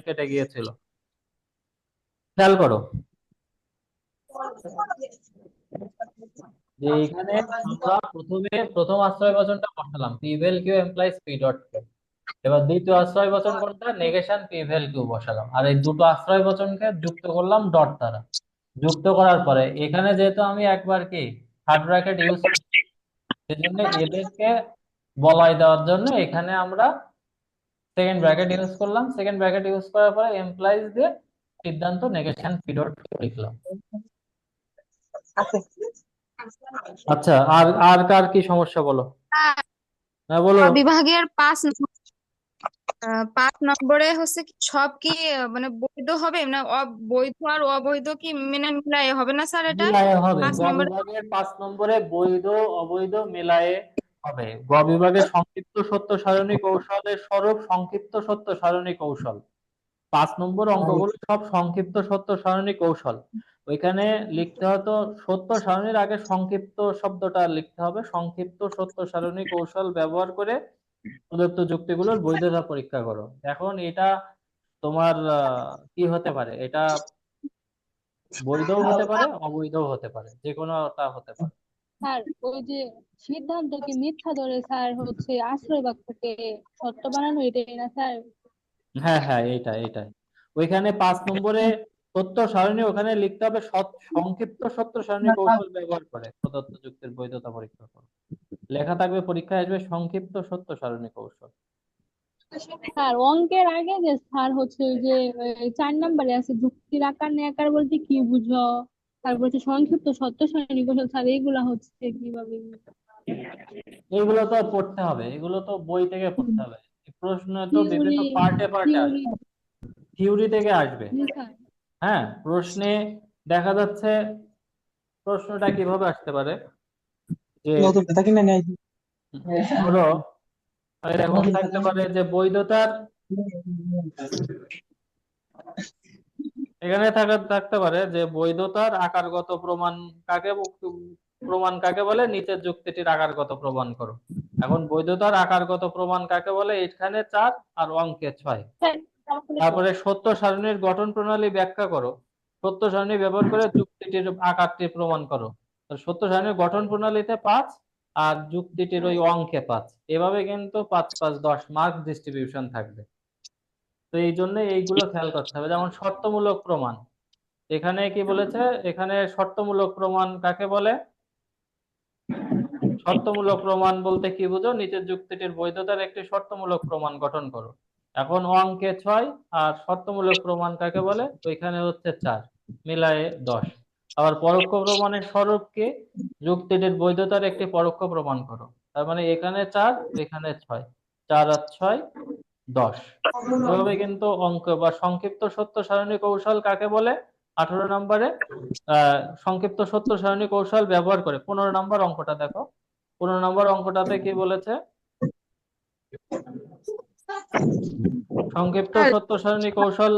কেটে গিয়েছিল। খেয়াল করো যে এখানে আমরা প্রথম আশ্রয় বচনটা বসালাম P vel Q implies P dot Q. এবার দ্বিতীয় আশ্রয় বচন কোনটা, নেগেশন পি ভ্যাল কিউ বসালাম, আর এই দুটো আশ্রয় বচনকে যুক্ত করলাম ডট দ্বারা। যুক্ত করার পরে এখানে যেহেতু আমি একবার কি থার্ড ব্র্যাকেট ইউজ করছি, সেজন্য এদেরকে বলাই দেওয়ার জন্য এখানে আমরা সেকেন্ড ব্র্যাকেট ইউজ করলাম। সেকেন্ড ব্র্যাকেট ইউজ করার পরে এমপ্লয়িজ দিয়ে সিদ্ধান্ত নেগেশন পি ডট লিখলাম। আচ্ছা, আর আর কার কি সমস্যা বলো? হ্যাঁ বলো। বিভাগের 5 নম্বরে হচ্ছে কি সব কি মানে বৈধ হবে না বৈধ আর অবৈধ কি মেনে মিলাই হবে না স্যার এটা মিলায়ে হবে, 5 নম্বরে? বিভাগের 5 নম্বরে বৈধ অবৈধ মিলায়ে হবে। বিভাগের সংক্ষিপ্ত সত্য সারণী কৌশলের স্বরূপ সংক্ষিপ্ত সত্য সারণী কৌশল। 5 নম্বর অঙ্কগুলো সব সংক্ষিপ্ত সত্য সারণী কৌশল। ওইখানে লিখতে হতো সত্য সারণীর আগে সংক্ষিপ্ত শব্দটা লিখতে হবে। সংক্ষিপ্ত সত্য সারণী কৌশল ব্যবহার করে প্রদত্ত যুক্তিগুলোর বৈধতা পরীক্ষা করো। এখন এটা তোমার কি হতে পারে, এটা বৈধও হতে পারে অবৈধও হতে পারে, যে কোনোটা হতে পারে। স্যার ওই যে সিদ্ধান্তকে মিথ্যা ধরে স্যার হচ্ছে আশ্রয় বাক্যকে সত্য বানানো, এটাই না স্যার? হ্যাঁ হ্যাঁ, এইটাই। ওইখানে 5 নম্বরে সত্য সারণী, ওখানে লিখতে হবে সংক্ষিপ্ত সত্য সারণী কৌশল ব্যবহার করে প্রদত্ত যুক্তির বৈধতা পরীক্ষা করো। লেখা থাকবে পরীক্ষায় আসবে সংক্ষিপ্ত সত্য সারণী কৌশল। স্যার অঙ্কের আগে যে স্যার হচ্ছে ওই যে 4 নম্বরে আছে যুক্তির আকার নিরাকার বলতে কি বুঝো, তারপর হচ্ছে সংক্ষিপ্ত সত্য সারণী কৌশল, স্যার এইগুলা হচ্ছে কিভাবে? এগুলো তো পড়তে হবে, এগুলো তো বই থেকে পড়তে হবে। এই প্রশ্ন তো থিওরি বিভিন্ন পার্টে পার্টে থিওরি আসবে, থিওরি থেকে আসবে। স্যার। হ্যাঁ, প্রশ্নে দেখা যাচ্ছে প্রশ্নটা কিভাবে আসতে পারে যে ধরো এরকম থাকতে পারে যে বৈধতার, এখানে থাকতে পারে যে বৈধতার আকারগত প্রমাণ কাকে বলে, নিচের যুক্তিটির আকারগত প্রমাণ করো। এখন বৈধতার আকারগত প্রমাণ কাকে বলে, এখানে 4 আর অঙ্কে 6। তারপরে সত্য সারণীর গঠন প্রণালী ব্যাখ্যা করো। সত্য সারণী ব্যবহার করে যুক্তিটির আকারটি প্রমাণ করো। তো সত্য সারণীর গঠন প্রণালীতে 5 আর যুক্তিটির ওই অঙ্কে 5, এভাবে কিন্তু 5 5 10 মার্ক ডিস্ট্রিবিউশন থাকবে। তো এই জন্য এইগুলো খেয়াল করতে হবে। যেমন শর্তমূলক প্রমাণ, এখানে কি বলেছে, এখানে শর্তমূলক প্রমাণ কাকে বলে, শর্তমূলক প্রমাণ বলতে কি বুঝো, নিচের যুক্তিটির বৈধতার একটি শর্তমূলক প্রমাণ গঠন করো। এখন অঙ্কে 6 আর শর্তমূলক প্রমাণ কাকে বলে, ওইখানে হচ্ছে 4, মিলায়ে 10। আবার পরোক্ষ প্রমাণের স্বরূপ কি, যুক্তিটির বৈধতার একটি পরোক্ষ প্রমাণ করো। তার মানে এখানে 4 এখানে 6, 4 আর 6 10। এভাবে কিন্তু অঙ্ক বা সংক্ষিপ্ত সত্য সারণী কৌশল কাকে বলে, 18 নম্বরে সংক্ষিপ্ত সত্য সারণী কৌশল ব্যবহার করে। 15 নম্বর অঙ্কটা দেখো, 15 নম্বর অঙ্কটাতে কি বলেছে, সংক্ষিপ্ত সত্য সারণী কৌশল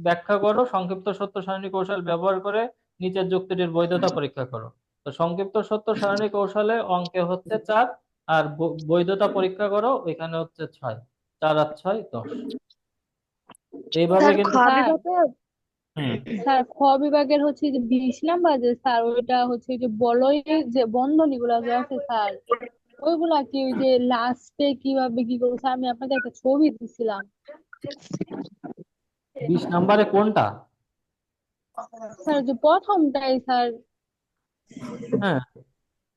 ব্যাখ্যা করো, সংক্ষিপ্ত সত্য সারণী কৌশল ব্যবহার করে নিচের যুক্তিটির বৈধতা পরীক্ষা করো। তো সংক্ষিপ্ত সত্য সারণী কৌশলে অঙ্কে হচ্ছে 4 আর বৈধতা পরীক্ষা করো, ওইখানে হচ্ছে 6, 4 আর 6 10। এইভাবে স্যার খ কিন্তু বিভাগে হুম স্যার খ বিভাগের হচ্ছে যে 20 নম্বর যে স্যার ওইটা হচ্ছে যে বলয়ের যে বন্ধনী গুলা যে আছে স্যার, ওইগুলা কি ওই যে লাস্টে কিভাবে কি করবো স্যার? আমি আপনাকে একটা ছবি দিছিলাম 20 নম্বরে কোনটা? স্যার, যে প্রথমটাই স্যার। হ্যাঁ,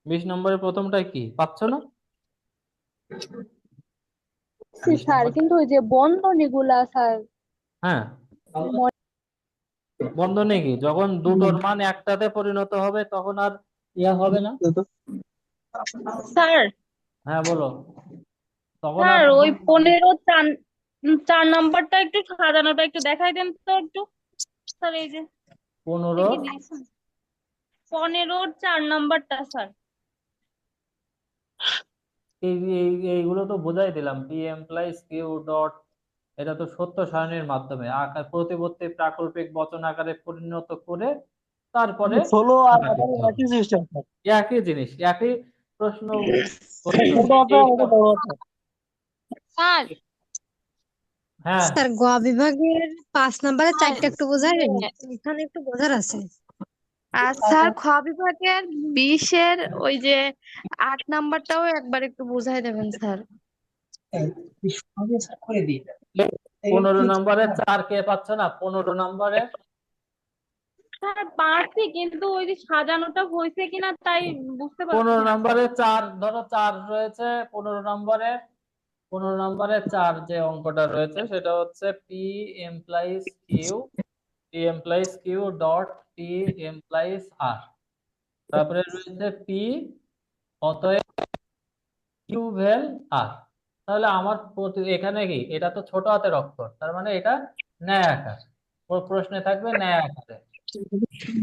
20 নম্বরের প্রথমটাই কি পাচ্ছ না? বিশ স্যার নম্বর কিন্তু ওই যে বন্ধনী গুলা স্যার হ্যাঁ, বন্ধনে কি, যখন দুটোর মান একটাতে পরিণত হবে তখন আর ইয়া হবে না। স্যার হ্যাঁ বলো, তখন আর স্যার ওই তখন 4 4 নম্বরটা একটু সাজানোটা একটু দেখাই দেন তো একটু স্যার। এই যে 15 কি দিয়েছেন 15 4 নম্বরটা স্যার। এইগুলো তো বোঝাই দিলাম, পি এমপ্লয়িজ কিউ ডট, এটা তো সত্য সারণীর মাধ্যমে আকার প্রতিবর্তী প্রাকল্পিক বচন আকারে পরিণত করে তারপরে ষোলো আর আকার লিখতে 18 হবে। একই সিস্টেম। একই জিনিস, একই প্রশ্ন করতে হবে। স্যার হ্যাঁ, স্যার গ বিভাগের 5 নম্বরের চারটা একটু বোঝাই দেন, এখানে একটু বোঝার আছে। আর স্যার খ বিভাগের 20-এর ওই যে 8 নাম্বারটাও একবার একটু বুঝাই দেবেন স্যার। 15 নম্বরের 4 কে পাচ্ছ না? 15 নম্বরের স্যার পারছি, কিন্তু ওই যে সাজানোটা হয়েছে কিনা তাই বুঝতে পারছি 15 নম্বরের 4, ধরো 4 রয়েছে 15 নম্বরের। 15 নম্বরের 4 যে অঙ্কটা রয়েছে সেটা হচ্ছে P implies Q dot P implies R। তারপরে রয়েছে P, অতএব Q ভেল R। তাহলে আমার এখানে কি, এটা তো ছোট হাতের অক্ষর, তার মানে এটা ন্যায় আকার। প্রশ্নে থাকবে ন্যায় আকারে,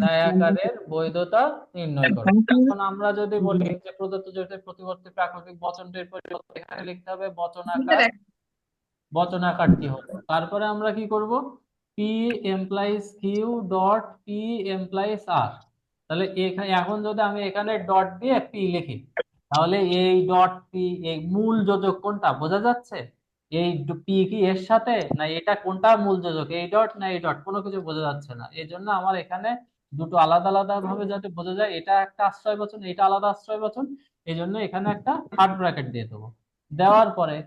ন্যায় আকারের বৈধতা নির্ণয় করো। এখন আমরা যদি বলি যে প্রদত্ত জটিল প্রতিবর্তী প্রাকৃতিক বচনটির পরিবর্তে এখানে লিখতে হবে বচনাকার, বচনাকারটি হলো। তারপরে আমরা কি করব? P implies Q dot P implies R। তাহলে এখানে এখন যদি আমি এখানে ডট দিয়ে P লিখি, তাহলে এই ডট P, এই মূল যোজক কোনটা বোঝা যাচ্ছে? এই P কি এর সাথে, না এটা কোনটা মূল যোজক, এই ডট না এই ডট, কোনো কিছু বোঝা যাচ্ছে না। এই জন্য আমার এখানে দুটো আলাদা আলাদা ভাবে যাতে বোঝা যায়, এটা একটা আশ্রয় বচন, এটা আলাদা আশ্রয় বচন, এই জন্য এখানে একটা হার্ড ব্র্যাকেট দিয়ে দেবো। দেওয়ার পরে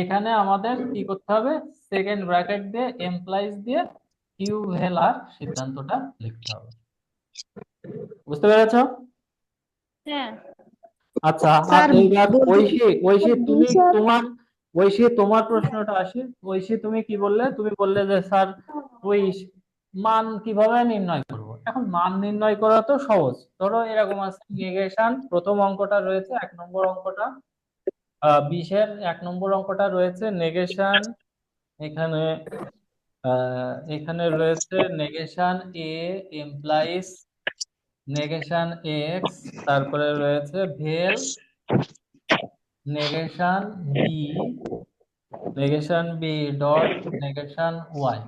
এখানে আমাদের কি করতে হবে? সেকেন্ড ব্র্যাকেট দিয়ে এমপ্লয়িজ দিয়ে কিউ ভেল আর সিদ্ধান্তটা লিখতে হবে। বুঝতে পেরেছো? হ্যাঁ আচ্ছা, আর স্যার এইবার বলতে ঐশী তুমি স্যার তোমার প্রশ্নটা আসি। ঐশী তুমি কি বললে? তুমি বললে যে স্যার ওই মান কিভাবে নির্ণয় করব। এখন মান নির্ণয় করা তো সহজ। ধরো এরকম আছে, নেগেশন প্রথম অঙ্কটা রয়েছে, 1 নম্বর অঙ্কটা 20-এর 1 নম্বর অঙ্কটা রয়েছে নেগেশন। এখানে এখানে রয়েছে negation A implies negation X, তারপরে রয়েছে vel negation B, negation B dot negation Y.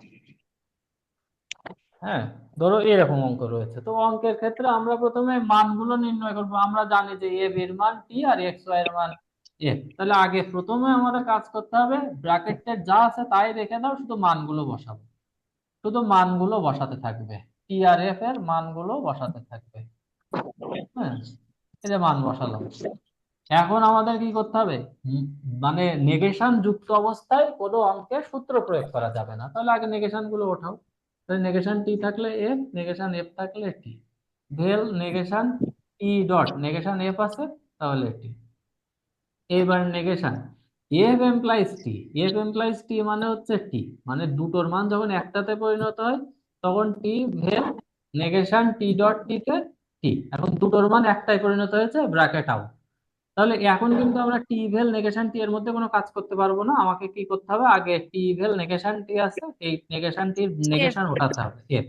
হ্যাঁ, ধরো এরকম অঙ্ক রয়েছে। তো অঙ্কের ক্ষেত্রে আমরা প্রথমে মানগুলো নির্ণয় করব। আমরা জানি যে এ এর মান টি আর এক্স ওয়াই এর মান এফ। তাহলে আগে প্রথমে আমাদের কাজ করতে হবে, ব্র্যাকেটে যা আছে তাই রেখে দাও, শুধু মানগুলো বসাবো, শুধু মানগুলো বসাতে থাকবে, টি আর এফ এর মানগুলো বসাতে থাকবে। হ্যাঁ, এই যে মান বসালাম। এখন আমাদের কি করতে হবে? মানে নেগেশন যুক্ত অবস্থায় কোনো অঙ্কে সূত্র প্রয়োগ করা যাবে না। তাহলে আগে নেগেশন গুলো ওঠাও। তাহলে নেগেশন টি থাকলে এফ, নেগেশন এফ থাকলে T, vel negation T dot negation F আছে তাহলে টি। এবার negation F implies T, F implies T মানে হচ্ছে টি, মানে দুটোর মান যখন একটাতে পরিণত হয় তখন টি vel negation T dot T তে টি। এখন দুটোর মান একটাই পরিণত হয়েছে, ব্র্যাকেট আউট। তাহলে এখন কিন্তু আমরা টি ভেল নেগেশন টি এর মধ্যে কোনো কাজ করতে পারবো না। আমাকে কি করতে হবে? আগে টি ভেল নেগেশন টি আছে, এই নেগেশন টির এফ। নেগেশন ওঠাতে হবে এফ।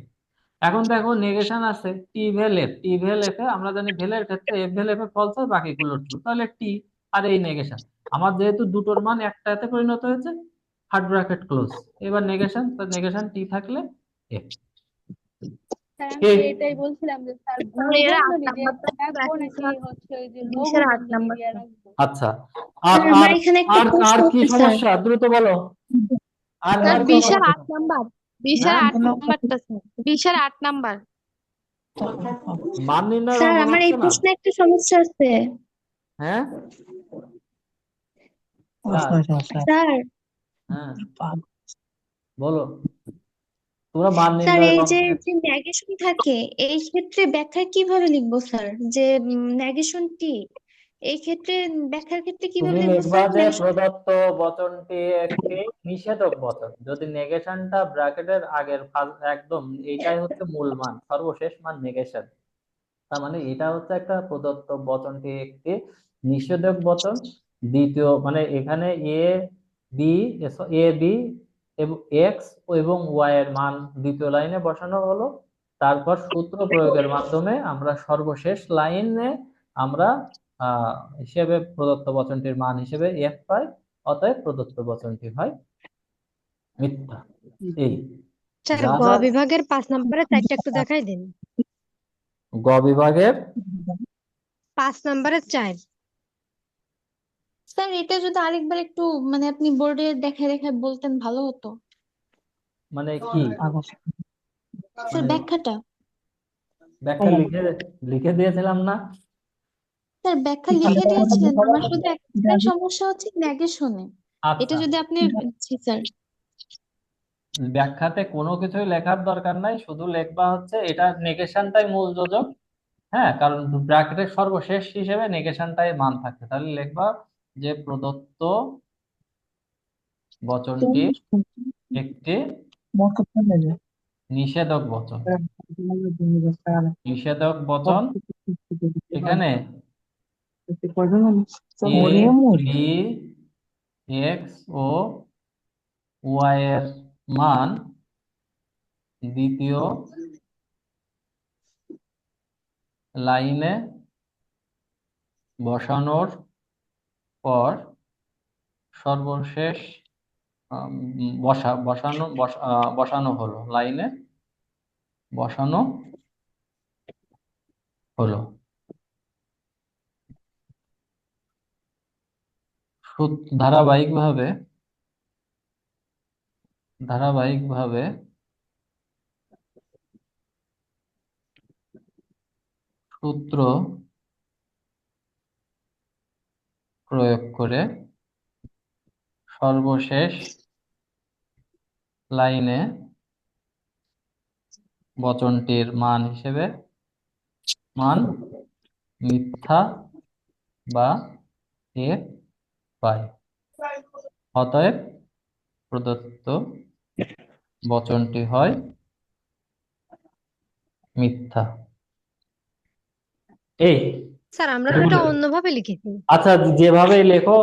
এখন দেখো নেগেশন আছে টি ভেল এফ, টি ভেল এফ এ আমরা জানি ভেলের ক্ষেত্রে এফ ভেল এফ এ ফলস হয়, বাকিগুলো ট্রু। তাহলে টি আর এই নেগেশন আমার যেহেতু দুটোর মান একটাতে পরিণত হয়েছে, হার্ড ব্র্যাকেট ক্লোজ। এবার নেগেশন, তো নেগেশন টি থাকলে এফ। স্যার আমি এই এটাই বলছিলাম যে স্যার তাহলে এর 8 গুণবন্ধনী দিয়ে নাম্বারটা রাখবো দেখেন নাকি স্যার, হচ্ছে ওই যে 20-এর লঘু 8 বন্ধনী দিয়ে নাম্বারটা। রাখবো? আচ্ছা, আর স্যার আর আমার এখানে একটা আর প্রশ্ন আর কি আছে স্যার। সমস্যা দ্রুত বলো। আর স্যার আর কি 20-এর সমস্যা? 8 নাম্বার, 20-এর হ্যাঁ, 8 নাম্বারটা স্যার, 20-এর 8 নাম্বার। মান নির্ণয়ের স্যার অঙ্ক আমার এই হচ্ছে না। প্রশ্নে একটা সমস্যা আছে। হ্যাঁ স্যার, স্যার হ্যাঁ বলো, তোমরা মান স্যার নির্ণয়ের এই যে অঙ্কে যে নেগেশন থাকে, এই ক্ষেত্রে ব্যাখ্যা কিভাবে লিখবো স্যার? যে নেগেশন টি, এই ক্ষেত্রে ব্যাখ্যার ক্ষেত্রে তুমি কিভাবে লিখবো লিখবা স্যার যে নেগেশন? প্রদত্ত বচনটি একটি নিষেধক বচন। যদি নেগেশনটা ব্র্যাকেটের আগের একদম এইটাই হচ্ছে মূল মান, সর্বশেষ মান নেগেশন, তার মানে এটা হচ্ছে একটা প্রদত্ত বচনটি একটি নিষেধক বচন। দ্বিতীয় মানে এখানে বি এ বি এবং এক্স এবং ওয়াই এর মান দ্বিতীয় লাইনে বসানো হলো। তারপর সূত্র প্রয়োগের মাধ্যমে আমরা সর্বশেষ লাইনে আমরা হিসেবে প্রদত্ত বচনটির মান হিসেবে এফ পাই, অতএব প্রদত্ত বচনটি হয় মিথ্যা। এই স্যার গ যারা বিভাগের 5 নম্বরের চারটা একটু দেখাই দিন। গ বিভাগের 5 নম্বরের 4। স্যার এটা যদি আরেকবার একটু মানে আপনি বোর্ডে দেখায় দেখায় বলতেন ভালো হতো। মানে কি স্যার মানে ব্যাখ্যাটা ব্যাখ্যা লিখে লিখে দিয়েছিলাম না? স্যার ব্যাখ্যা লিখে দিয়েছেন, আমার শুধু একটাই সমস্যা হচ্ছে নেগেশনে। এটা আচ্ছা, যদি আপনি, জি স্যার। ব্যাখ্যাতে কোনো কিছুই লেখার দরকার নাই, শুধু লিখবা হচ্ছে এটা নেগেশনটাই মূল যোজক। হ্যাঁ, কারণ ব্র্যাকেটের সর্বশেষ হিসেবে নেগেশনটাই মান থাকে, তাহলে লিখবা যে প্রদত্ত বচনটি একটি নিষেধক বচন। নিষেধক বচন এখানে A B x O Y এর মান দ্বিতীয় লাইনে বসানোর পর সর্বশেষ বসানো হলো, লাইনে বসানো হলো। ধারাবাহিকভাবে ধারাবাহিকভাবে সূত্র প্রয়োগ করে সর্বশেষ লাইনে বচনটির মান মিথ্যা বা এর পাই। অতএব প্রদত্ত বচনটি হয় মিথ্যা। এই স্যার আমরা তো এটা অন্যভাবে লিখেছি। আচ্ছা, যেভাবে লেখো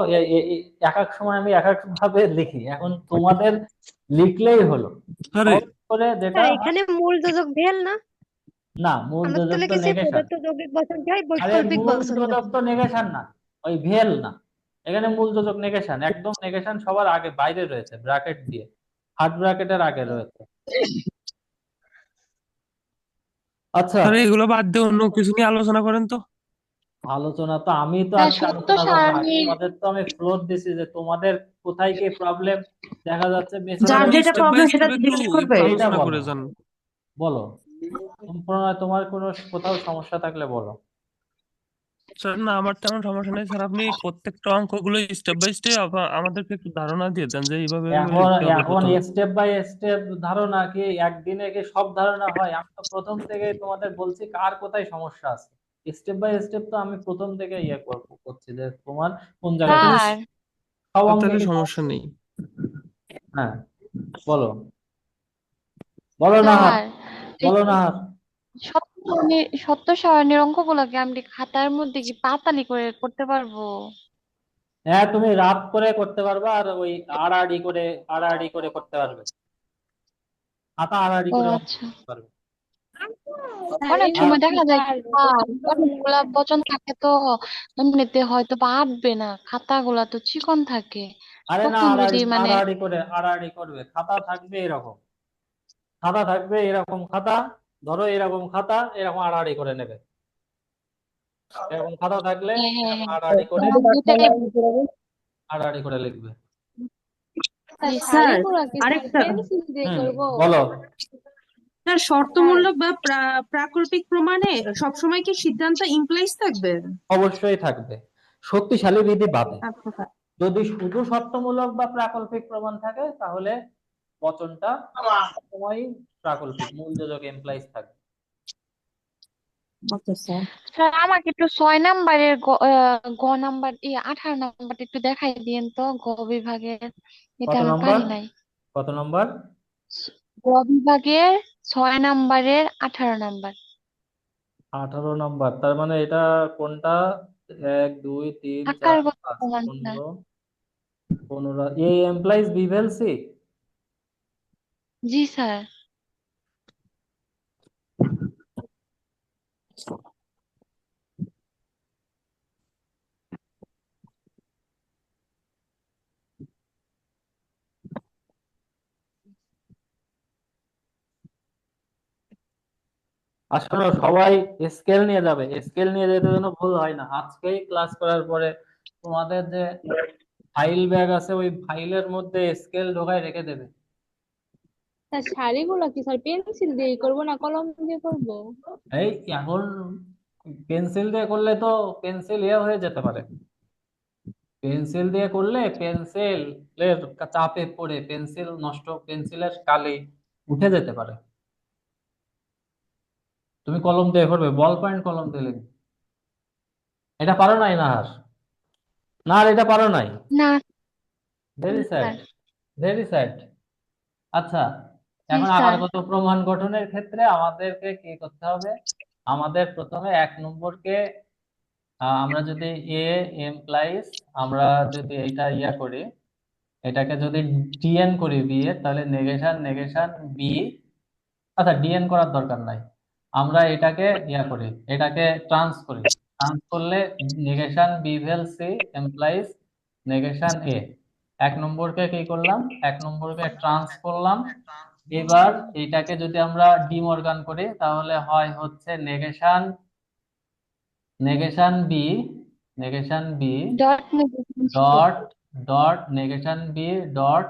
এক এক সময় আমি এক এক ভাবে লিখি, এখন তোমাদের লিখলেই হলো। সহজ করে যেটা স্যার এখানে মূল যোজক ভেল না, না, মূল আমরা তো যোজক তো লিখেছি নেগেশন। প্রদত্ত যৌগিক বচনটি হয় আরে বৈকল্পিক মূল বচন। যোজক তো নেগেশন না, ওই ভেল না। এখানে মূল যোজক নেগেশন, একদম নেগেশন সবার আগে বাইরে রয়েছে ব্র্যাকেট দিয়ে, হার্ড ব্র্যাকেটের আগে রয়েছে। আচ্ছা, স্যার এগুলো বাদ দিয়ে অন্য কিছু নিয়ে আলোচনা করেন তো। আলোচনা তো আমি তো হ্যাঁ, আজকে সত্য আলোচনা করবো না, সারণী। তোমাদের তো আমি ফ্লোর দিছি যে তোমাদের কোথায় কি প্রবলেম দেখা যাচ্ছে স্যার মেসেজে। আপনি স্টেপ বাই স্টেপ একটু এইটা আলোচনা বলো, করে যান। বলো তোমার কোনো কোথাও সমস্যা থাকলে বলো। স্যার না, আমার তেমন সমস্যা নেই স্যার, আপনি প্রত্যেকটা অঙ্কগুলো স্টেপ বাই স্টেপ আমাদেরকে একটু ধারণা দিয়ে দেন যে এইভাবে এইভাবে এখন লিখতে হবে এখন প্রথমে। স্টেপ বাই স্টেপ ধারণা কি একদিনে কি সব ধারণা হয়? আমি তো প্রথম থেকে তোমাদের বলছি কার কোথায় সমস্যা আছে। স্টেপ বাই স্টেপ তো আমি প্রথম থেকে করছি যে তোমার কোন জায়গায় তাহলে স্যার সব অঙ্কে তাহলে কি সমস্যা নেই। হ্যাঁ, বলো বলো না, স্যার এই বলো যে না। সত্য সারণীর অঙ্কগুলোকে আমি খাতার মধ্যে কি পাতালি করে করতে পারবো? হ্যাঁ, তুমি রাত করে করতে পারবে, আর ওই আড়াআড়ি করে করতে পারবে, খাতা আড়াআড়ি ও করে অঙ্ক আচ্ছা। করতে পারবে। স্যার অনেক আর সময় দেখা যায় কি স্যার স্যার, অনেকগুলা বচন থাকে তো এমনিতে হয়তো বা আটবে না, খাতাগুলা তো চিকন থাকে। আরে না, তখন যদি মানে আড়াআড়ি করবে, খাতা থাকবে এরকম, খাতা থাকবে এরকম, খাতা ধরো এরকম, খাতা এরকম আড়াআড়ি করে নেবে, এরকম খাতা থাকলে হ্যাঁ হ্যাঁ এরকম হ্যাঁ, আড়াআড়ি করে আমার দুটাই লিখবে। স্যার স্যার শাড়িগুলা কি স্যার আরেকটা পেন্সিল দিয়ে হুম, করবো? বলো। স্যার স্যার শর্তমূলক বা প্রাকল্পিক প্রমাণে সবসময় কি সিদ্ধান্ত ইমপ্লাইজ থাকবে? অবশ্যই থাকবে, শক্তিশালী বিধি বাদে। আচ্ছা স্যার। যদি শুধু শর্তমূলক বা প্রাকল্পিক প্রমাণ থাকে তাহলে বচনটা সবসময় প্রাকল্পিক, মূল যোজক এমপ্লয়িজ থাকবে। আচ্ছা স্যার। স্যার আমাকে একটু 6 নাম্বারের গ নাম্বার 18 নাম্বারটা একটু দেখাই দিয়েন তো, গ বিভাগের। এটা কত আমি নম্বর? পারি নাই। কত নম্বর? গ বিভাগের 6 নাম্বারের 18 নাম্বার। 18 নম্বর, তার মানে এটা কোনটা? 1 2 3 থাকার 4 কথা 5 প্রমাণ না। 15 15 এ এমপ্লয়িজ বিভেলসি। জি স্যার। আসলে সবাই স্কেল নিয়ে যাবে, স্কেল নিয়ে যেতে যেন ভুল হয় না। আজকেই ক্লাস করার পরে তোমাদের যে ফাইল ব্যাগ আছে ওই ফাইলের মধ্যে স্কেল ঢোকায় রেখে দেবে। স্যার সারিগুলো কি স্যার পেন্সিল দিয়ে করবো না কলম দিয়ে করবো? এই এখন পেন্সিল দিয়ে করলে তো পেন্সিল হয়ে যেতে পারে। পেন্সিল দিয়ে করলে পেন্সিলের চাপে পড়ে পেন্সিল নষ্ট, পেন্সিলের কালি উঠে যেতে পারে। তুমি কলম দিয়ে করবে, বল পয়েন্ট কলম দিয়ে লিখবে। এটা পারো নাই নাহার? নাহার এটা পারো নাই? না very sad, sir. Very sad. আচ্ছা, জি এখন স্যার। আকারগত প্রমাণ গঠনের ক্ষেত্রে আমাদেরকে কি করতে হবে? আমাদের প্রথমে 1 নম্বরকে আমরা যদি এ এমপ্লাইজ, আমরা যদি এটা করি, এটাকে যদি ডিএন করি বি এর, তাহলে নেগেশন নেগেশন বি। আচ্ছা, ডিএন করার দরকার নাই, আমরা এটাকে করি, এটাকে ট্রান্স করি। ট্রান্স করলে নেগেশন বি ভেল সি এমপ্লাইজ নেগেশন এ। 1 নম্বরকে কি করলাম? 1 নম্বরকে ট্রান্স করলাম। এবার এটাকে যদি আমরা ডিমর্গান করি তাহলে হয় হচ্ছে negation negation B dot negation dot dot negation B dot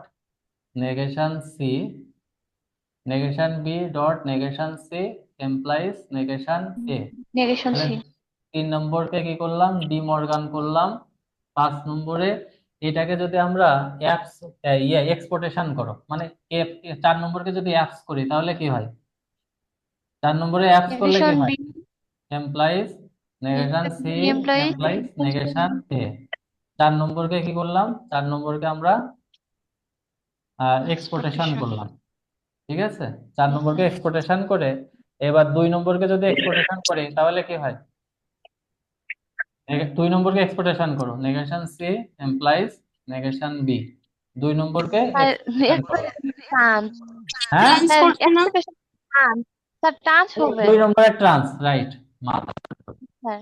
negation C, negation B dot negation C implies negation A. Negation তাহলে সি। 3 নম্বরকে কি করলাম? ডিমর্গান করলাম। 5 নম্বরে এটাকে যদি আমরা অ্যাপস এক্সপোর্টেশন করো, মানে 4 নম্বরকে যদি অ্যাপস করি তাহলে কি হয়? 4 নম্বরে অ্যাপস করলে কি নেগেশন হয়? B implies negation C implies implies negation A. 4 নম্বরকে কি করলাম? 4 নম্বরকে আমরা এক্সপোর্টেশন করলাম। ঠিক আছে, 4 নম্বরকে এক্সপোর্টেশন করে এবার 2 নম্বরকে যদি এক্সপোর্টেশন করি তাহলে কি হয়? 2 নম্বরকে এক্সপোর্টেশন করো, negation C implies negation B. 2 নম্বরকে এক্সপোর্টেশন করো। ট্রান্স। হ্যাঁ, ট্রান্স স্যার করবো না? Expectation trans. স্যার ট্রান্স হবে 2 নম্বরে ট্রান্স, রাইট। স্যার।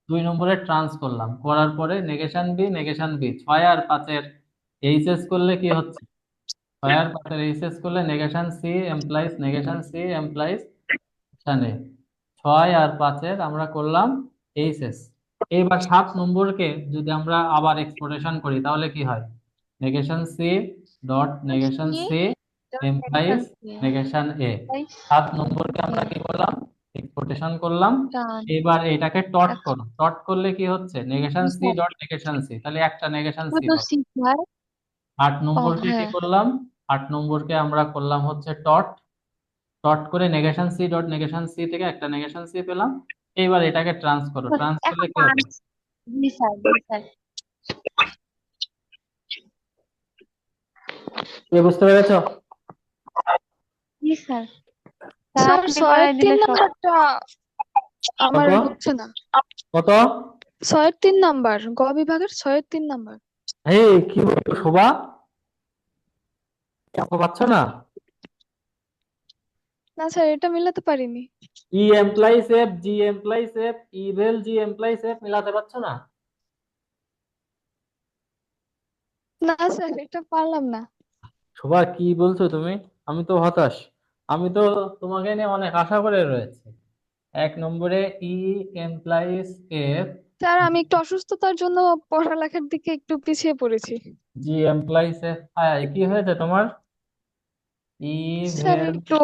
2 নম্বরে ট্রান্স করলাম, করার পরে নেগেশন বি 6 আর 5-এর এইচএস করলে কি হচ্ছে? 6 আর 5-এর এইচএস করলে negation C implies negation C implies A. 6 আর 5-এর আমরা করলাম এইচএস। এইবার 7 নম্বরকে যদি আমরা আবার এক্সপোর্টেশন করি তাহলে কি হয়? Negation C dot negation C implies negation A. 7 নম্বরকে আমরা কি করলাম? এক্সপোর্টেশন করলাম। এবার এটাকে টট করো, টট করলে কি হচ্ছে? Negation C dot negation C, তাহলে একটা নেগেশন সি তো পাবো। C sir. 8 নম্বরকে কি হ্যাঁ। করলাম? 8 নম্বরকে আমরা করলাম হচ্ছে টট, টট করে negation C dot negation C থেকে একটা নেগেশন সি পেলাম। এইবার এটাকে ট্রান্স করো, ট্রান্স করলে এখন কি হবে? জি স্যার, জি স্যার। কি বুঝতে পেরেছো? জি স্যার। স্যার আপনি 6-এর করাই 3 দিলে সব। নাম্বারটা আমার কত হচ্ছে না। কত? 6-এর 3 নাম্বার, গ বিভাগের 6-এর 3 নাম্বার। এই কি বলছো শোভা? দেখো পাচ্ছ না? না স্যার, এটা মিলাতে পারিনি। E implies F G implies F E vel G implies F মিলাতে পারছো না? না স্যার, এটা পারলাম না। শোভা কি বলছো তুমি? আমি তো হতাশ, আমি তো তোমাকে নিয়ে অনেক আশা করে রয়েছে। 1 নম্বরে ই এমপ্লাইজ এফ স্যার আমি একটু অসুস্থতার জন্য পড়ালেখার দিকে একটু পিছিয়ে পড়েছি। জি এমপ্লাইজ এফ। কি হয়েছে তোমার? স্যার ইভেল একটু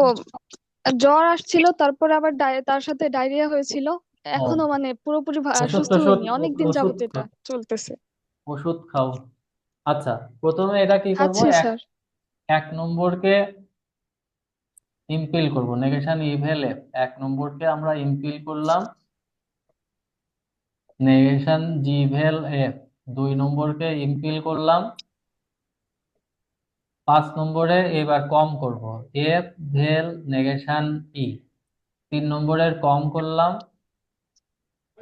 জ্বর আসছিল, তারপরে আবার তার সাথে ডায়রিয়া হয়েছিল। ও, এখনো মানে পুরোপুরি ওষুধ সুস্থ টষুধ হইনি, অনেকদিন ওষুধ যাবত এটা চলতেছে। ওষুধ খাও। আচ্ছা, প্রথমে এটা কি করব? আচ্ছা স্যার। 1 নম্বরকে ইম্পিল করব, নেগেশন ইভেল এফ। 1 নম্বরকে আমরা ইম্পিল করলাম, নেগেশন জিভেল এফ। 2 নম্বরকে ইম্পিল করলাম। 5 নম্বরে এবার কম করব, এফ ভেল নেগেশন ই। 3 নম্বরের কম করলাম।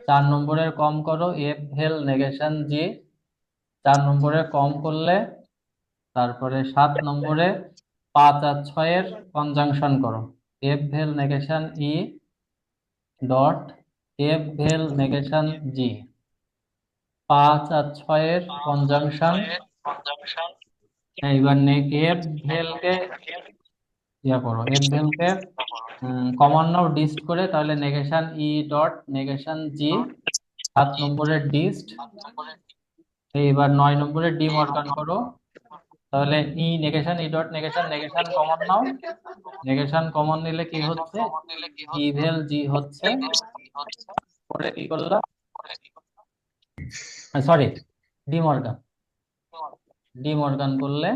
4 নম্বরের কম করো, এফ ভেল নেগেশন জি। 4 নম্বরে কম করলে তারপরে 7 নম্বরে 5 আর 6-এর কনজাংশন করো, F vel negation E dot F vel negation G. 5 আর 6-এর কনজাংশন। এইবার এফ ভেলকে করো, এফ ভেলকে কমন নাও ডিস্ট করে, তাহলে negation E dot negation G. 7 নম্বরের ডিস্ট। এইবার 9 নম্বরে ডিমর্গান করো, তাহলে E negation E dot negation negation common নাও, নেগেশন কমন নিলে কি হচ্ছে, ইভেল জি হচ্ছে, পরে কি করলাম, সরি ডিমর্গান, ডিমর্গান করলে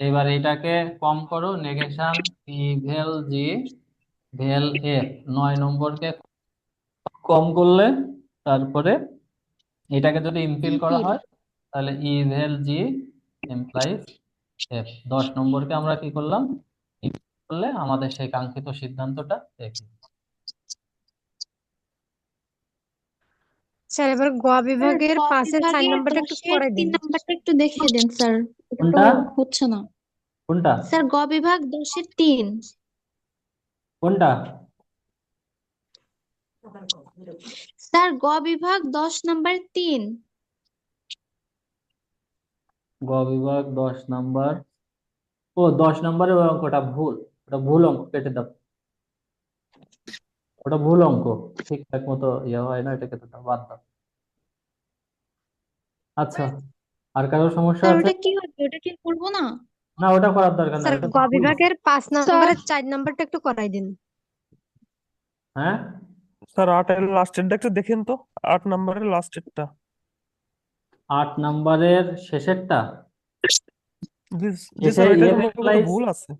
এবার এটাকে কম করো, নেগেশন ইভেল জি ভেল এফ, 9 নম্বরকে কম করলে তারপরে এটাকে যদি ইমফিল করা ইনফিল হয় তাহলে ইভেল জি এমপ্লাইজ এফ, 10 নম্বরকে আমরা কি করলাম, ইমফিল করলে আমাদের সেই কাঙ্ক্ষিত সিদ্ধান্তটা একই। স্যার এবার গ স্যার বিভাগের ক 5-এর 4 বিভাগের নাম্বারটা একটু 10-এর করে 3 দিন। নাম্বারটা একটু দেখিয়ে দেন স্যার, এটা তো কোনটা হচ্ছে না। কোনটা স্যার গ বিভাগ 10-এর 3। কোনটা স্যার গ বিভাগ 10 নাম্বার 3। গ বিভাগ 10 নম্বর, ও 10 নম্বরের ওই অঙ্কটা ভুল, ওটা ভুল অঙ্ক, কেটে দাও, ওটা ভুল অঙ্ক, ঠিকঠাক মতো ইয়ে হয় না, এটা কেটে দাও, বাদ দাও। আচ্ছা, আর কারো সমস্যা স্যার আছে? ওটা কি হবে, ওটা কি করবো না? না, ওটা করার দরকার নাই, স্যার ওটা গ তো ভুল। বিভাগের 5 স্যার নাম্বারের 4 নাম্বারটা একটু করাই দিন। হ্যাঁ, স্যার 8-এর লাস্টেরটা একটু দেখেন তো, 8 নম্বরের লাস্টেরটা। 8 নম্বরের শেষেরটা, জি জি শেষে স্যার, এটা এফ কোনো কোনো এমপ্লাইজ, ভুল আছে।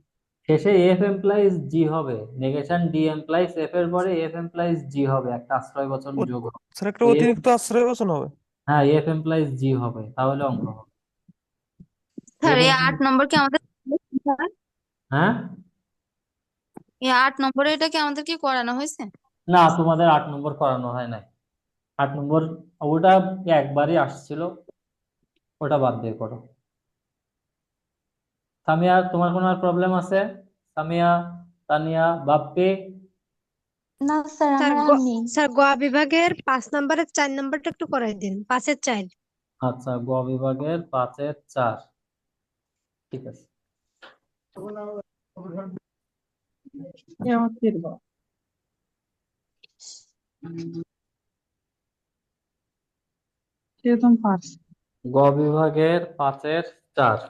শেষে এফ এমপ্লাইজ জি হবে, নেগেশন ডি এমপ্লাইজ এফ এর পরে এফ এমপ্লাইজ জি হবে, একটা আশ্রয় বচন ও- যোগ হবে। স্যার একটা ওই অতিরিক্ত আশ্রয় বচন হবে। হ্যাঁ, এফ এমপ্লাইজ জি হবে, তাহলে অঙ্ক হবে। স্যার এফ এই 8 নম্বর কি আমাদের, হ্যাঁ, এই 8 নম্বরে এটা কি আমাদের কি করানো হয়েছে? না তোমাদের 8 নম্বর করানো হয় নাই, 8 নম্বর ওটা একবারই আসছিল, ওটা বাদ দিয়ে করো। সামিয়া, তোমার কোনো আর প্রবলেম আছে? সামিয়া, তানিয়া, বাপ্পি? না স্যার স্যার আমার গ আর নেই। স্যার গ বিভাগের 5 নাম্বারের 4 নাম্বারটা একটু করাই দিন, 5-এর 4। আচ্ছা, গ বিভাগের 5-এর 4, ঠিক আছে। গ বিভাগের 5-এর 4,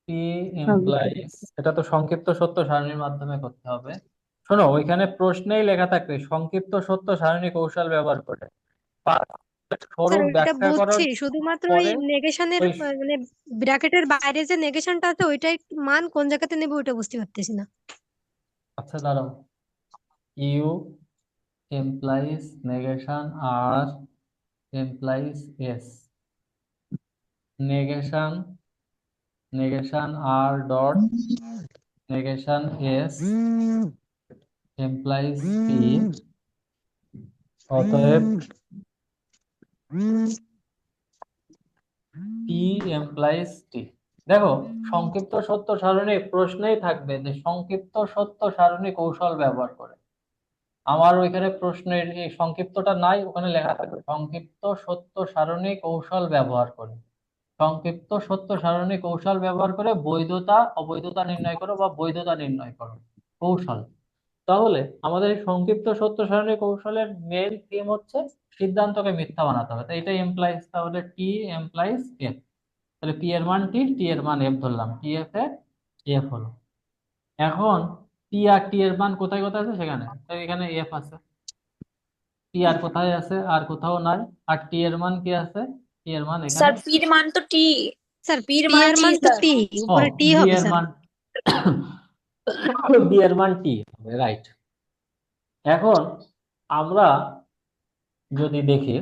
পি এমপ্লাইজ, এটা তো সংক্ষিপ্ত সত্য সারণীর মাধ্যমে করতে হবে। শোনো, ওইখানে প্রশ্নেই লেখা থাকবে সংক্ষিপ্ত সত্য সারণী কৌশল ব্যবহার করে, স্যার স্বরূপ ওইটা ব্যাখ্যা করার বুঝছি, শুধুমাত্র ওই পরে নেগেশনের ওই, মানে ব্র্যাকেটের বাইরে যে নেগেশনটা আছে ওইটাই মান কোন জায়গাতে নেবে ওইটা বুঝতে পারতেছি না। আচ্ছা দাঁড়াও, U implies negation R implies S, negation negation R dot negation S implies P, অতএব পি এমপ্লাইজ টি। দেখো, সংক্ষিপ্ত সত্য সারণী প্রশ্নেই থাকবে যে সংক্ষিপ্ত সত্য সারণী কৌশল ব্যবহার করে। আমার ওইখানে প্রশ্নের এই সংক্ষিপ্তটা নাই, ওখানে লেখা থাকবে সংক্ষিপ্ত সত্য সারণী কৌশল ব্যবহার করে, সংক্ষিপ্ত সত্য সারণী কৌশল ব্যবহার করে বৈধতা অবৈধতা নির্ণয় করো বা বৈধতা নির্ণয় করো, কৌশল। তাহলে আমাদের এই সংক্ষিপ্ত সত্য সারণী কৌশলের মেইন থিম হচ্ছে সিদ্ধান্তকে মিথ্যা বানাতে হবে, তো এটাই এমপ্লাইজ, তাহলে টি এমপ্লাইজ এফ, তাহলে পি এর মান টি, টি এর মান এফ ধরলাম, টি এফ এ এফ হলো। এখন পি আর টি এর মান কোথায় কোথায় আছে সেখানে, তো এখানে এফ আছে, পি আর কোথায় আছে, আর কোথাও নাই, আর টি এর মান কি আছে, টি এর মান এখানে, স্যার পির মান তো টি, স্যার পির পি মান এর টি মান তো স্যার। টি, ও উপরে টি বি হবে এর স্যার। মান বি এর মান টি হবে, রাইট। এখন আমরা যদি দেখি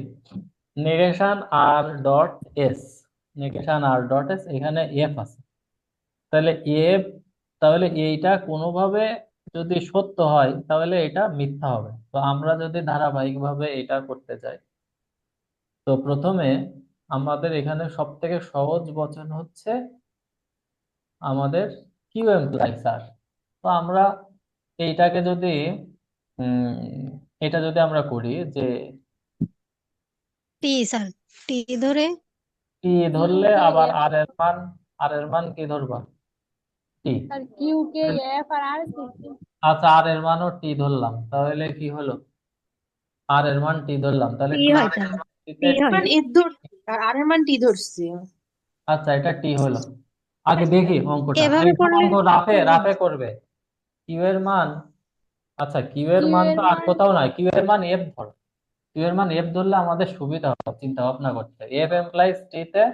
negation R dot S, negation R dot S, এখানে এফ আছে, তাহলে এফ, তাহলে এইটা কোনোভাবে যদি সত্য হয় তাহলে এটা মিথ্যা হবে। তো আমরা যদি ধারাবাহিকভাবে এটা করতে চাই, তো প্রথমে আমাদের এখানে সব থেকে সহজ বচন হচ্ছে আমাদের কিউ এমপ্লয় স্যার। তো আমরা এইটাকে যদি এটা যদি আমরা করি যে টি স্যার, টি ধরে টি কিউ ধরলে কে আবার এফ, আর এর মান কি ধরবা, টি। Sir Q K F R আর কি কি? আচ্ছা, আর এর মানও টি ধরলাম, তাহলে কি হলো, আর এর মান টি ধরলাম, তাহলে টি টি হয় স্যার, টি হয়। মান এফ ধরছি আর আর এর মান টি ধরছি। আচ্ছা, এটা টি হলো। আগে দেখি অঙ্কটা, এভাবে এই করলে অঙ্ক রাফে রাফে করবে। কিউ এর মান, আচ্ছা কিউ এর কিউ মান এর তো আর মান কোথাও নাই, কিউ এর মান এফ ধরো। কিউ এর মান এফ ধরলে আমাদের সুবিধা হবে চিন্তা ভাবনা করতে। এফ এমপ্লাইজ টি তে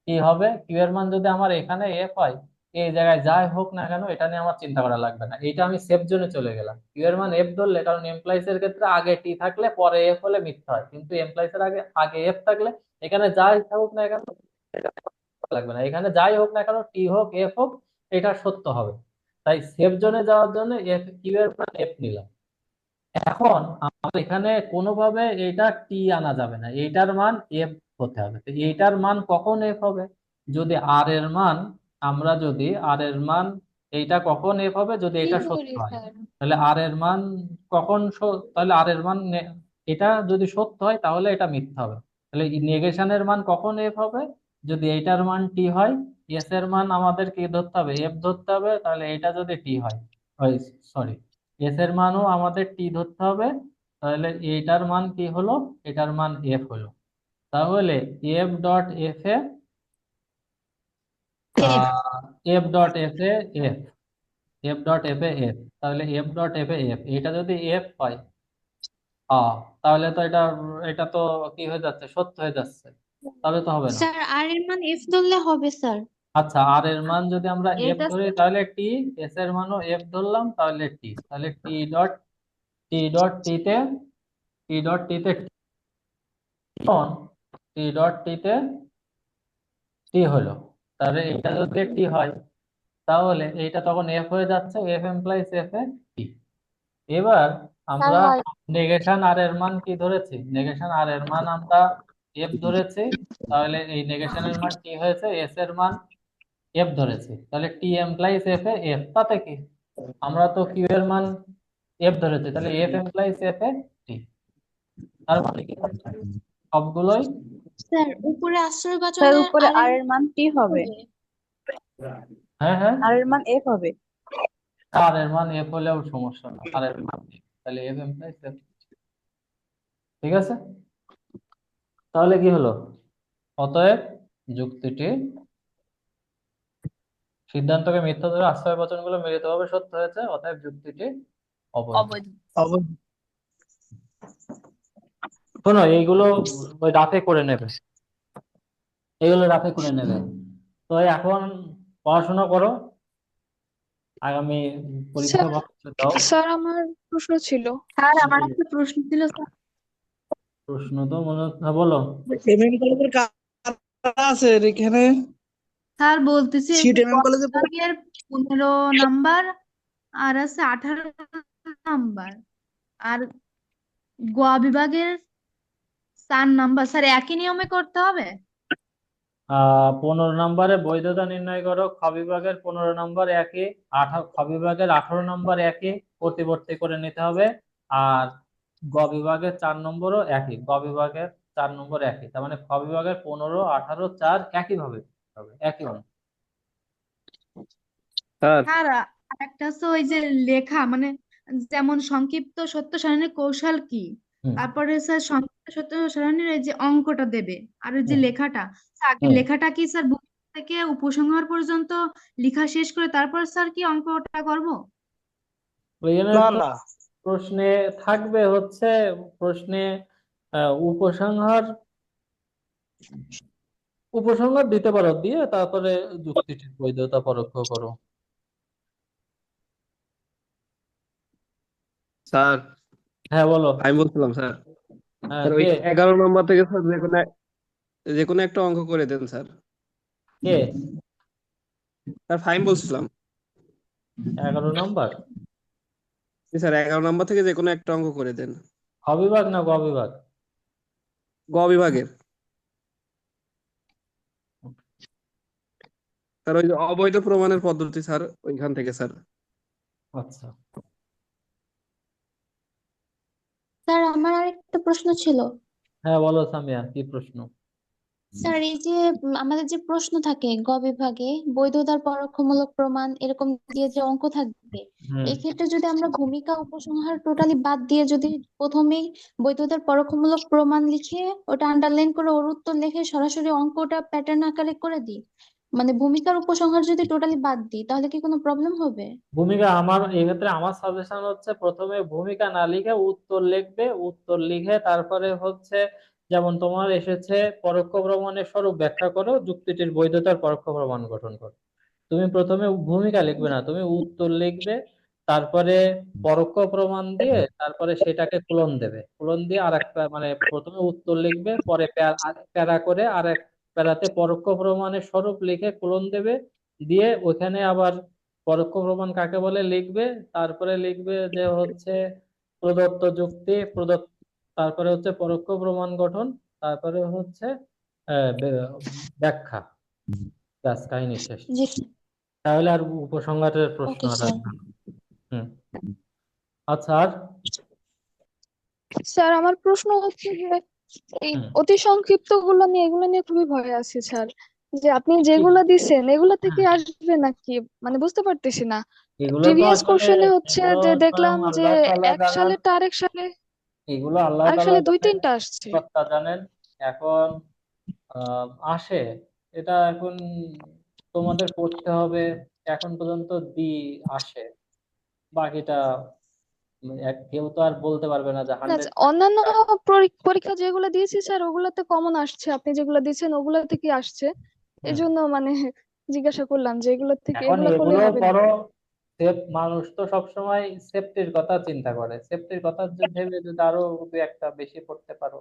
কি হবে, কিউ এর মান যদি আমার এখানে এফ হয়, এই জায়গায় যাই হোক না কেন এটা নিয়ে আমার চিন্তা করা লাগবে না, এটা আমি সেফ জোনে চলে গেলাম। কিউ এর মান এফ ধরলে, কারণ এমপ্লয়িজ এর ক্ষেত্রে আগে টি থাকলে পরে এফ হলে মিথ্যা হয়, কিন্তু এমপ্লয়িজ এর আগে আগে এফ থাকলে এখানে যাই থাকুক না কেন এটা লাগবে না, এখানে যাই হোক না কেন টি হোক এফ হোক এটা সত্য হবে। তাই সেফ জোনে যাওয়ার জন্য এফ কিউ এর মান এফ নিলাম। এখন আমার এখানে কোনোভাবে এটা টি আনা যাবে না, এইটার মান এফ হতে হবে। তো এইটার মান কখন এফ হবে, যদি আর এর মান, আমরা যদি আর এর মান, এইটা কখন এফ হবে যদি কি এটা সত্য ধরি হয়। স্যার? তাহলে আর এর মান কখন তাহলে আর এর মান এটা যদি সত্য হয় তাহলে এটা মিথ্যা হবে। তাহলে নেগেশনের মান কখন এফ হবে, যদি এইটার মান টি হয়, এস এর মান আমাদের কি ধরতে হবে, এফ ধরতে হবে, তাহলে এটা যদি টি হয়, সরি এস এর মানও আমাদের টি ধরতে হবে, তাহলে এটার মান কি হলো, এটার মান এফ হলো। তাহলে F dot F A F F dot F A F F dot F A F, তাহলে F dot F A F, এটা যদি এফ হয় তাহলে তো এটা এটা তো কি হয়ে যাচ্ছে, সত্য হয়ে যাচ্ছে, তাহলে তো হবে না। স্যার আর এর মান এফ ধরলে হবে স্যার। আচ্ছা, আর এর মান যদি আমরা এফ এটা ধরি তাহলে টি, এস এর মানও এফ ধরলাম তাহলে টি, তাহলে টি ডট টি তে টি ডট টি তে টি ডট টি তে টি হলো। তাহলে এটা যদি টি হয় তাহলে এইটা তখন এফ হয়ে যাচ্ছে, এফ এমপ্লাইজ এফ এ টি। এবার স্যার আমরা হয়। নেগেশন আর এর মান কি ধরেছি, নেগেশন আর এর মান আমরা এফ ধরেছি, তাহলে এই নেগেশনের মান টি হয়েছে, এস এর মান এফ ধরেছি, তাহলে টি এমপ্লাইজ এফ এ এফ, তাতে কি, আমরা তো কিউ এর মান এফ ধরেছি, তাহলে এফ এমপ্লাইজ এফ এ টি। তার মানে কি সবগুলোই, স্যার উপরে স্যার আশ্রয়ভাজনের উপরে আর আর এর এর মান টি হবে, হবে। হ্যাঁ হ্যাঁ, আর এর মান এফ হবে। আর এর মান এফ হলেও সমস্যা না, আর এর মান F, তাহলে এফ এমপ্লাইজ এফ, ঠিক আছে। তাহলে কি হলো, অতএব যুক্তিটি সিদ্ধান্তকে মিথ্যা ধরে আশ্রয় বচনগুলো মিলিতভাবে সত্য হয়েছে, অতএব যুক্তিটি অবৈধ। অবৈধ। শোনো এইগুলো ওই রাতে করে নেবে, এইগুলো রাতে করে নেবে। তো এখন পড়াশোনা করো, আগামী পরীক্ষা স্যার ভালো করে দাও। স্যার আমার প্রশ্ন ছিল। স্যার আমার একটা প্রশ্ন ছিল স্যার। প্রশ্ন তো মনে হ্যাঁ, বলো। এমএম কলেজের কারা আছে এখানে? স্যার বলতেছি এই সিট যে ক এমএম কলেজে বিভাগের 15 নাম্বার আর আছে 18 নাম্বার, আর গ বিভাগের 4 নাম্বার, স্যার একই নিয়মে করতে হবে? 15 নম্বরে বৈধতা নির্ণয় করো, খ বিভাগের 15 নম্বর একই, খ বিভাগের 18 নম্বর একই, প্রতিবর্তী করে নিতে হবে। আর গ বিভাগের 4 নম্বরও একই, গ বিভাগের 4 নম্বর একই, তার মানে খ বিভাগের 15, 18, 4 একই ভাবে হবে, একই ভাবে। স্যার স্যার আরেকটা হচ্ছে ওই যে লেখা, মানে যেমন সংক্ষিপ্ত সত্য সারণীর কৌশল কি, হুম তারপরে স্যার সংক্ষিপ্ত সত্য সারণীর এই যে অঙ্কটা দেবে, আর ওই যে হুম লেখাটা, স্যার আগে হুম লেখাটা কি স্যার বুক থেকে উপসংহার পর্যন্ত লেখা শেষ করে তারপর স্যার কি অঙ্কটা করব? ওইখানে না তো না প্রশ্নে থাকবে হচ্ছে, প্রশ্নে উপসংহার উপসংহার দিতে পারো, দিয়ে তারপরে যুক্তিটির বৈধতা পরীক্ষা করো। স্যার হ্যাঁ বলো। আমি বলছিলাম স্যার, হ্যাঁ স্যার ওই কে 11 নম্বর থেকে স্যার যে কোনো একটা অঙ্ক করে দেন স্যার। কে স্যার ফাইন বলছিলাম। 11 নম্বর, জি স্যার 11 নম্বর থেকে যে কোনো একটা অঙ্ক করে দেন, খ বিভাগ না গ বিভাগ? গ বিভাগের। স্যার ওই যে অবৈধ প্রমাণের পদ্ধতি স্যার, ওইখান থেকে স্যার। আচ্ছা, স্যার আমার আরেকটা প্রশ্ন ছিল। হ্যাঁ বলো সামিয়া, কি প্রশ্ন? স্যার এই যে আমাদের যে প্রশ্ন থাকে গ বিভাগে বৈধতার পরোক্ষমূলক প্রমাণ এরকম দিয়ে যে অঙ্ক থাকবে, হুম এই ক্ষেত্রে যদি আমরা ভূমিকা উপসংহার টোটালি বাদ দিয়ে যদি প্রথমেই বৈধতার পরোক্ষমূলক প্রমাণ লিখে ওটা আন্ডারলাইন করে ওর উত্তর লিখে সরাসরি অঙ্কটা প্যাটার্ন আকারে করে দিই, মানে ভূমিকার উপসংহার যদি টোটালি বাদ দিই তাহলে কি কোনো প্রবলেম হবে? ভূমিকা আমার এক্ষেত্রে আমার সাজেশন হচ্ছে প্রথমে ভূমিকা না লিখে উত্তর লিখবে, উত্তর লিখে তারপরে হচ্ছে যেমন তোমার এসেছে পরোক্ষ প্রমাণের স্বরূপ ব্যাখ্যা করো, যুক্তিটির বৈধতার পরোক্ষ প্রমাণ গঠন করো। তুমি প্রথমে ভূমিকা লিখবে না, তুমি উত্তর লিখবে, তারপরে পরোক্ষ প্রমাণ দিয়ে তারপরে সেটাকে কুলন দেবে, কুলন দিয়ে আর একটা মানে প্রথমে উত্তর লিখবে, পরে প্যারা করে আর এক প্যারাতে পরোক্ষ প্রমাণের স্বরূপ লিখে কুলন দেবে, দিয়ে ওখানে আবার পরোক্ষ প্রমাণ কাকে বলে লিখবে, তারপরে লিখবে যে হচ্ছে প্রদত্ত যুক্তি প্রদত্ত, তারপরে হচ্ছে পরোক্ষ প্রমাণ গঠন, তারপরে হচ্ছে ব্যাখ্যা, ব্যাস কাহিনী শেষ। জি। তাহলে আর উপসংহারের প্রশ্ন ওকে আর স্যার। আসবে না। হুম আচ্ছা আর স্যার আমার প্রশ্ন হচ্ছে যে এই হুম অতি সংক্ষিপ্ত গুলো নিয়ে এগুলো নিয়ে খুবই ভয় আছে স্যার, যে আপনি কি- যেগুলো দিছেন এগুলো থেকে হুম, আসবে নাকি, মানে বুঝতে পারতেছি না। এগুলো তো প্রিভিয়াস আসলে কোশ্চেনে হচ্ছে এগুলো যে স্বয়ং দেখলাম যে আল্লাহ তাআলা এক জানেন, সালেরটা আরেক সালে এগুলো আল্লাহ আরেক তাআলা সালে দুই জানেন, তিনটা আসছে। কর্তা জানেন। এখন আসে, এটা এখন তোমাদের পড়তে হবে, এখন পর্যন্ত আসে, বাকিটা কেউ তো আর বলতে পারবে না যে না, 100। অন্যান্য পরীক্ষা যেগুলো দিয়েছি স্যার ওগুলাতে কমন আসছে, আপনি যেগুলো দিয়েছেন ওগুলা থেকে আসছে, এই জন্য মানে জিজ্ঞাসা করলাম যে এগুলো থেকে এখন এগুলো এগুলো করলেই হবে করো, নাকি। মানুষ তো সবসময় সেফটির কথা চিন্তা করে, সেফটির কথা ভেবে যদি আরো দু একটা বেশি পড়তে পারো।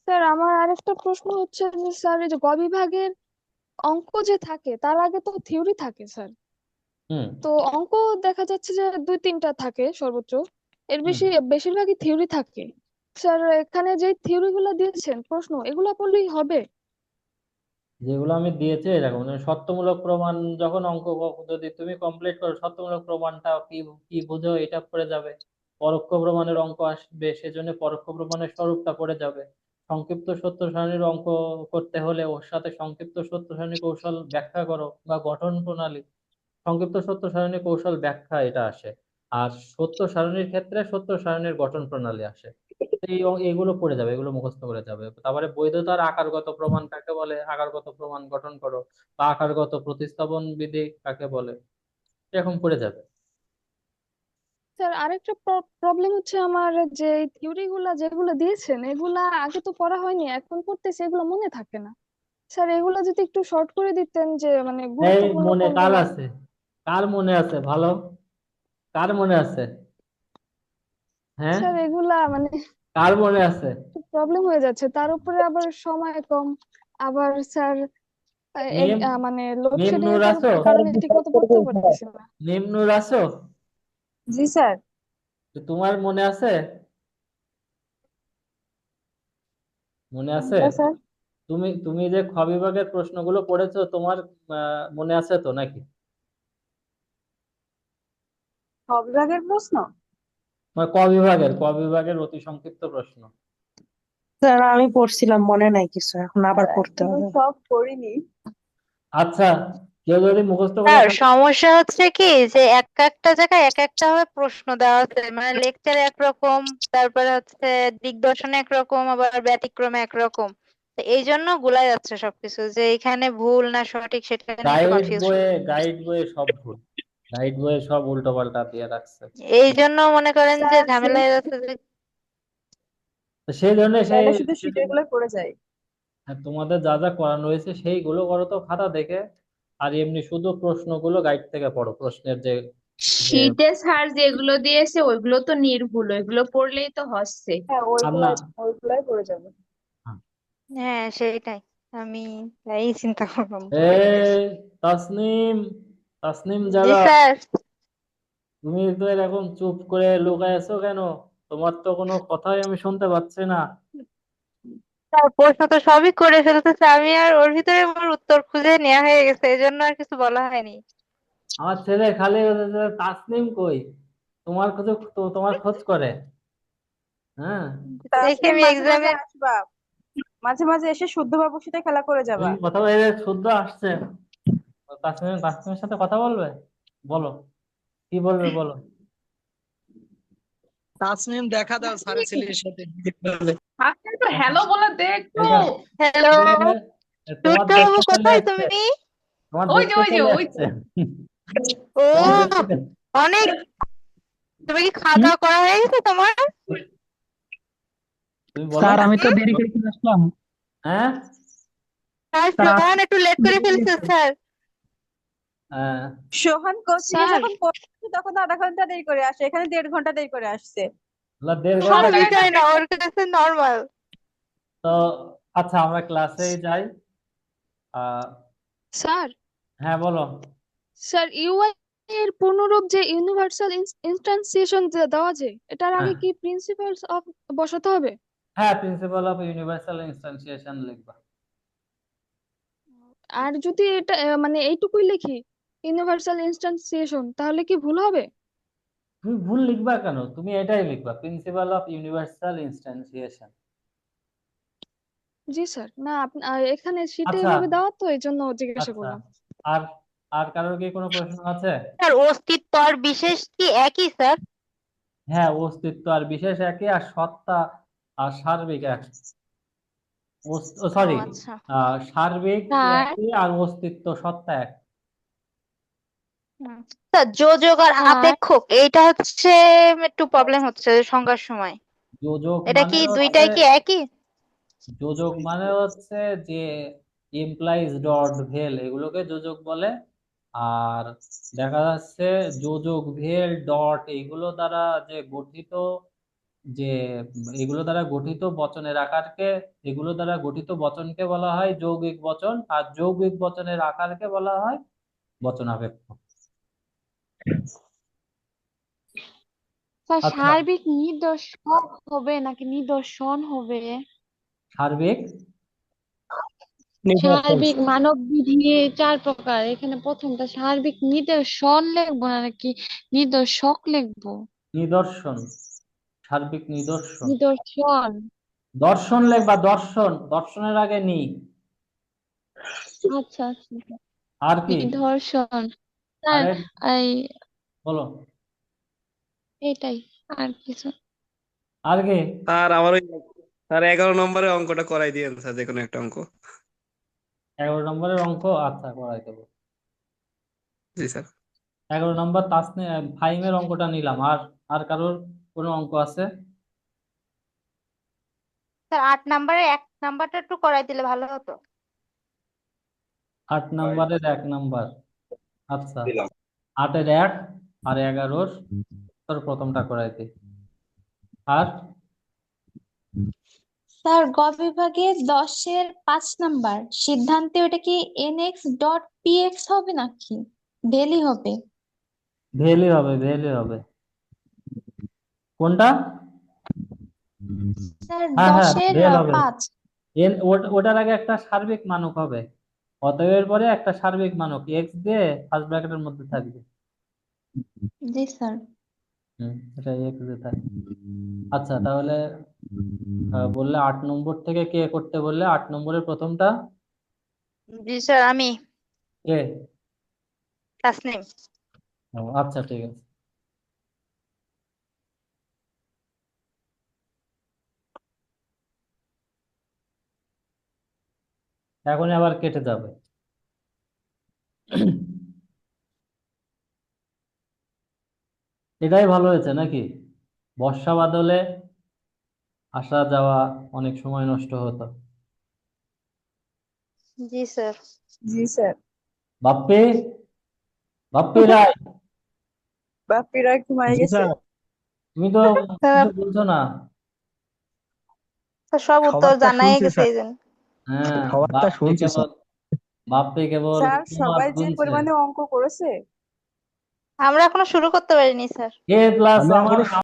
স্যার আমার আরেকটা প্রশ্ন হচ্ছে যে স্যার এই যে গ বিভাগের অঙ্ক যে থাকে তার আগে তো থিওরি থাকে স্যার, হুম তো অঙ্ক দেখা যাচ্ছে যে দুই তিনটা থাকে সর্বোচ্চ, এর হুম বেশিরভাগই থিওরি থাকে। স্যার এখানে যে থিওরি গুলো দিয়েছেন প্রশ্ন এগুলো পড়লেই হবে? যেগুলো আমি দিয়েছি এরকম যেমন সত্যমূলক প্রমাণ, যখন যদি তুমি কমপ্লিট করো সত্যমূলক প্রমাণটা কি কি বুঝো এটা পড়ে যাবে, পরোক্ষ প্রমাণের অঙ্ক আসবে সেজন্য পরোক্ষ প্রমাণের স্বরূপটা পড়ে যাবে, সংক্ষিপ্ত সত্য সারণীর অঙ্ক করতে হলে ওর সাথে সংক্ষিপ্ত সত্য সারণী কৌশল ব্যাখ্যা করো বা গঠন প্রণালী, সংক্ষিপ্ত সত্য সারণী কৌশল ব্যাখ্যা এটা আসে, আর সত্য সারণীর ক্ষেত্রে সত্য সারণীর গঠন প্রণালী আসে। তো এগুলো পড়ে যাবে, এগুলো মুখস্থ করে যাবে। তারপরে বৈধতার আকারগত প্রমাণ কাকে বলে, আকারগত প্রমাণ গঠন করো, বা আকারগত প্রতিস্থাপন বিধি কাকে বলে, এরকম পড়ে যাবে। স্যার আরেকটা প্রবলেম হচ্ছে আমার, যে থিওরি গুলা যেগুলো দিয়েছেন এগুলা আগে তো পড়া হয়নি, এখন পড়তেছে এগুলো মনে থাকে না। স্যার এগুলো যদি একটু শর্ট করে দিতেন যে মানে এই গুরুত্বপূর্ণ মনে কার কোনগুলা। আছে, কার মনে আছে ভালো, কার মনে আছে, হ্যাঁ, স্যার এগুলা মানে কার মনে আছে? প্রবলেম হয়ে যাচ্ছে, তার উপরে আবার সময় কম, আবার স্যার মিম, মানে মিম লোডশেডিং নূর এর আছো, কারণে ঠিক মতো পড়তেও পারতেছি না। মিম নূর আছো, জি স্যার। তো তোমার মনে আছে, মনে আছে? কোনটা স্যার? তুমি তুমি যে খ বিভাগের প্রশ্নগুলো পড়েছো তোমার মনে আছে তো নাকি? সব বিভাগের প্রশ্ন? মানে ক বিভাগের অতি সংক্ষিপ্ত প্রশ্ন। স্যার আমি পড়ছিলাম, মনে নাই কিছু, এখন আবার পড়তে এখনো হবে। সব পড়িনি। আচ্ছা, কেউ যদি মুখস্থ করে স্যার ফেলে, সমস্যা হচ্ছে কি যে এক একটা জায়গায় এক একটা ভাবে প্রশ্ন দেওয়া আছে, মানে লেকচারে একরকম, তারপরে হচ্ছে দিগদর্শনে একরকম, আবার ব্যতিক্রমে একরকম, তো এই জন্য গুলাই যাচ্ছে সবকিছু, যে এখানে ভুল না সঠিক সেটা নিয়ে একটু কনফিউজ। গাইড বইয়ে সব ভুল, গাইড বইয়ে সব উল্টো পাল্টা দিয়ে রাখছে। এই জন্য মনে করেন যে স্যার ঝামেলা হয়ে যাচ্ছে যে তো সেই জন্য চাইলে শুধু শীটের গুলো পড়ে যায়। তোমাদের যা যা করানো হয়েছে সেইগুলো করো তো খাতা দেখে, আর এমনি শুধু প্রশ্নগুলো গাইড থেকে পড়ো, প্রশ্নের যে যে শীতে স্যার যেগুলো দিয়েছে ওইগুলো তো নির্ভুল, ওইগুলো পড়লেই তো হচ্ছে। হ্যাঁ আর না, ওইগুলাই পড়ে যাবে। হ্যাঁ সেটাই, আমি তাই চিন্তা করলাম। এই তাসনিম, তাসনিম জি জাগা, স্যার। তুমি তো এরকম চুপ করে লুকায় আছো কেন? তোমার তো কোনো কথাই আমি শুনতে পাচ্ছি না। স্যার প্রশ্ন তো সবই করে ফেলতেছে, আমি আর ওর ভিতরে আমার উত্তর খুঁজে নেওয়া হয়ে গেছে, এই জন্য আর কিছু বলা হয়নি। আমার ছেলে খালি বলছে যে, তাসনিম কই, তোমার খোঁজ, তোমার খোঁজ করে। হ্যাঁ, দেখি তাসনিম আমি মাঝে মাঝে এক্সামে, আসবা। মাঝে মাঝে এসে শুদ্ধ বাবুর সাথে খেলা করে যাবা। তুমি কথা বলে শুদ্ধ আসছে, তাসমিমের সাথে কথা বলবে, বলো কি বলবে বলো। তাসনিম দেখা দাও স্যারের ছেলের সাথে। আজকে একটু হ্যালো বলে দে একটু। হ্যালো তোমার টুট্টু বাবু, দেখতে চলে কোথায় আসছে, তুমি? তোমার ওই যে দেখতে ওই যে চলে ওই আসছে, ও তোমার দেখতে অনেক, তুমি কি খাওয়া দাওয়া করা হয়ে গেছে তোমার? তুমি বলো। স্যার আমি তো দেরি করে চলে আসলাম। হ্যাঁ স্যার স্যার সোহান একটু লেট করে ফেলছে স্যার। হ্যাঁ, সোহান কোচিং এ স্যার যখন পড়ছে তখন আধা ঘন্টা দেরি করে আসে, এখানে 1.5 ঘন্টা দেরি করে আসছে। ওগুলা 1.5 সব ঘন্টা। কোনো জায়গায় বিষয় না, ওর কাছে নর্মাল। তো আচ্ছা আমরা ক্লাসে যাই। আহ স্যার হ্যাঁ বলো। স্যার ইউআই এর পূর্ণরূপ যে ইউনিভার্সাল ইনস্ট্যান্সিয়েশন দেওয়া যায়, এটার আগে হ্যাঁ কি প্রিন্সিপালস অফ বসাতে হবে? হ্যাঁ, প্রিন্সিপাল অফ ইউনিভার্সাল ইনস্ট্যান্সিয়েশন লিখবা। আর যদি এটা মানে এইটুকুই লিখি ইউনিভার্সাল ইনস্ট্যান্সিয়েশন, তাহলে কি ভুল হবে? তুমি ভুল লিখবা কেন, তুমি এটাই লিখবা, প্রিন্সিপাল অফ ইউনিভার্সাল ইনস্ট্যান্সিয়েশন। জি স্যার, না এখানে শীটে আচ্ছা এভাবে দেওয়া তো এই জন্য জিজ্ঞাসা আচ্ছা, করলাম। আর আর কারোর কি কোনো প্রশ্ন আছে? স্যার অস্তিত্ব আর বিশেষ কি একই স্যার? হ্যাঁ, অস্তিত্ব আর বিশেষ একই, আর সত্তা আর সার্বিক এক, ও সরি আচ্ছা সার্বিক স্যার। একই আর অস্তিত্ব সত্তা এক। স্যার যোজক আর হ্যাঁ। আপেক্ষক এইটা হচ্ছে একটু প্রবলেম হচ্ছে সংজ্ঞার সময়। যোজক এটা মানে কি হচ্ছে, দুইটাই কি একই? যোজক মানে হচ্ছে যে ইমপ্লাইজ ডট ভেল, এগুলোকে যোজক বলে। আর দেখা যাচ্ছে যোজক ভেল ডট এগুলো দ্বারা যে গঠিত, যে এগুলো দ্বারা গঠিত বচনের আকারকে, এগুলো দ্বারা গঠিত বচনকে বলা হয় যৌগিক বচন, আর যৌগিক বচনের আকারকে বলা হয় বচনাপেক্ষক। স্যার আচ্ছা, সার্বিক নিদর্শক হবে নাকি নিদর্শন হবে? সার্বিক সার্বিক মানব বিধি 4 প্রকার, এখানে প্রথমটা সার্বিক নিদর্শন লিখবো না নাকি নিদর্শক লিখবো? নিদর্শন, সার্বিক নিদর্শন, নিদর্শন। দর্শন লেখবা, দর্শন, দর্শনের আগে নি। আচ্ছা আচ্ছা আর কি? নিদর্শন। স্যার আরে এই বলো, এটাই, আর কিছু? আর কি? স্যার আমার ওই স্যার 11 নম্বরের অঙ্কটা করাই দিয়েন স্যার, যে কোনো একটা অঙ্ক। 11 নম্বরের অঙ্ক, আচ্ছা করাই দেবো। জি স্যার। 11 নম্বর ফাইমের অঙ্কটা নিলাম। আর আর কারোর কোনো অঙ্ক আছে? স্যার 8 নাম্বারের 1 নাম্বারটা একটু করাই দিলে ভালো হতো। 8 নম্বরের 1 নাম্বার, আচ্ছা 8-এর 1 আর 11-র তোর প্রথমটা করাই দিই। আর স্যার গ বিভাগে 10-এর 5 নাম্বার সিদ্ধান্তে ওটা কি nx.px হবে নাকি ভেলি হবে? ভেলি হবে, ভেলি হবে। কোনটা? স্যার হ্যাঁ হ্যাঁ, 10-এর ভেল হবে। 5। ওটার আগে একটা সার্বিক মানক হবে, অতএবের পরে একটা সার্বিক মানক এক্স দিয়ে ফার্স্ট ব্র্যাকেটের মধ্যে থাকবে। জি স্যার। এটা এক্স দিয়ে থাকবে। আচ্ছা তাহলে বললে 8 নম্বর থেকে কে করতে বললে? 8 নম্বরের প্রথমটা জি স্যার আমি কে? তাসনিম। আচ্ছা ঠিক আছে। এখন আবার কেটে যাবে। এটাই ভালো হয়েছে নাকি? বর্ষা বাদলে আসা যাওয়া অনেক সময় নষ্ট হতো। জি স্যার। জি স্যার। বাপ্পি, বাপ্পি রায়, বাপ্পি রায় ঘুমায় গেছে। তুমি তো কিছু বলছো না। স্যার সব উত্তর সবারটা জানাই শুনছি গেছে স্যার, এই জন্য। হ্যাঁ, সবারটা শুনছি স্যার। বাপ্পি কেবল স্যার সবাই যে গুনছে। পরিমাণে অঙ্ক করেছে, আমরা এখনো শুরু করতে পারিনি স্যার। এ প্লাস আমি আমার এখনো